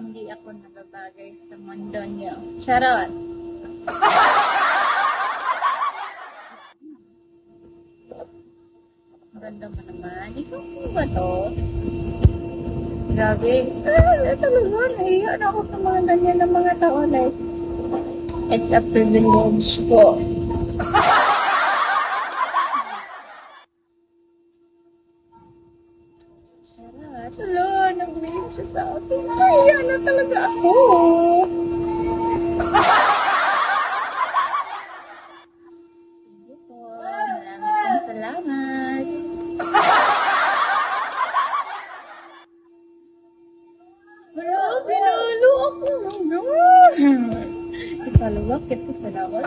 hindi ako nababagay sa mundo niyo. Charot! Ganda mo naman. Ikaw po ba to? Grabe. Talaga, nahiya na ako sa mga ganyan ng mga tao. Like, it's a privilege po. Charot. Hello, nag-wave siya sa akin. Nahiya na talaga ako. Sige po. Maraming salamat. Wala, pinalo ako. Ipalawak kita sa lawat.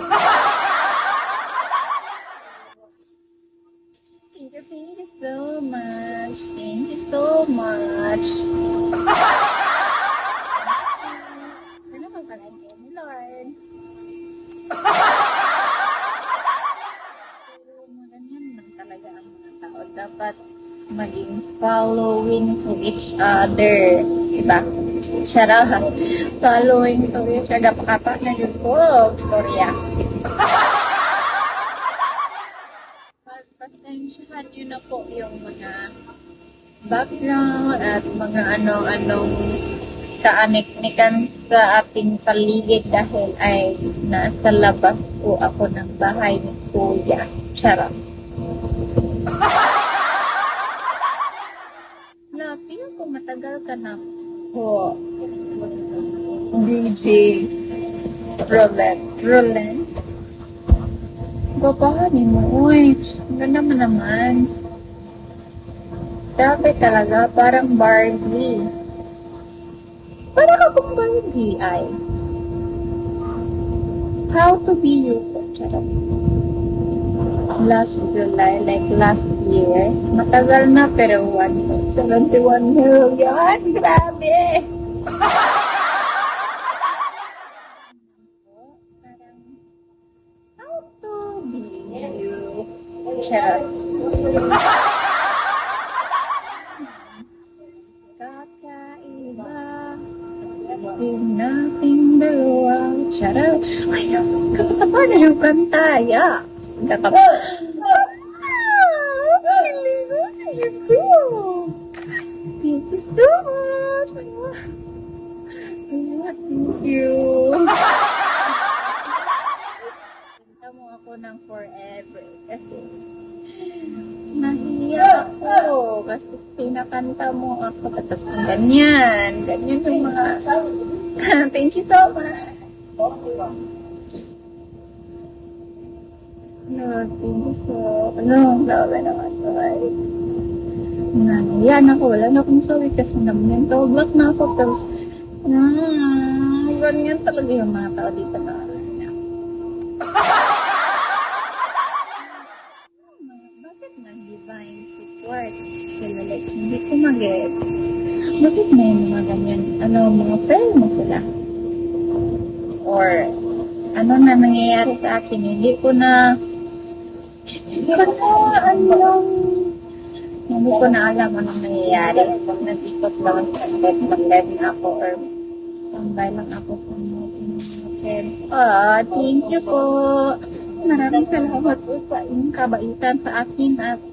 Thank you so much. Thank you so much. Sana magkalaan kayo ni Lord. Pero ganyan man talaga ang mga tao. Dapat maging following to each other. Diba? Charot. Following to each other. Kapag na yun po, storya. Pasensyahan nyo na po yung mga background at mga ano-anong kaanik-nikan sa ating paligid dahil ay nasa labas po ako ng bahay ni Kuya. Charot. Feel ko matagal ka na po. DJ Roland. Babahanin mo, uy. Ang ganda mo naman. Grabe talaga, parang Barbie. Parang akong Barbie ay. How to be you po, charot. Last July, like last year. Matagal na, pero 1.71 million. Grabe! How to be you. Charot. Kakaiba. Yung nating dalawa. Charot. Ay, kapatapa na yung kantaya. Kakapa. Thank you so much. Thank you. Mo ako ng forever kasi nahiya ako kasi pinakanta mo ako tapos ganyan yung mga thank you so much. No, thank you so grabe naman nahiya na ako, wala na akong sawi kasi mental block na ako tapos ganyan talaga yung mga tao dito na divine support sila like hindi ko mag-get bakit may mga ganyan mga friend mo sila or ano na nangyayari sa akin hindi ko na alam anong nangyayari nag-ikot lang sa step mag-live na ako or tambay lang ako sa mga friends. Thank you po. Maraming salamat po sa inyong kabaitan sa akin at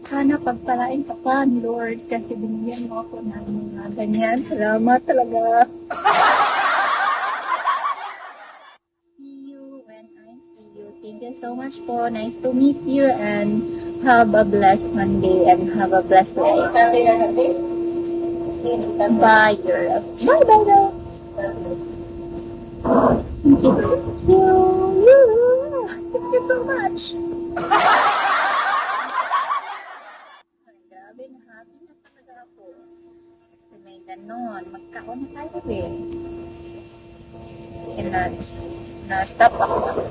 sana pagpalain ka pa ni Lord kasi binigyan mo ako ng mga ganyan. Salamat talaga. See you when I see you. Thank you so much po. Nice to meet you and have a blessed Monday and have a blessed life. Bye, girl. Bye, bye. Thank you. Thank you so much. Grabe na happy na talaga ako. Kasi may ganon. Magkaon na tayo eh. Cannot. Na-stop ako.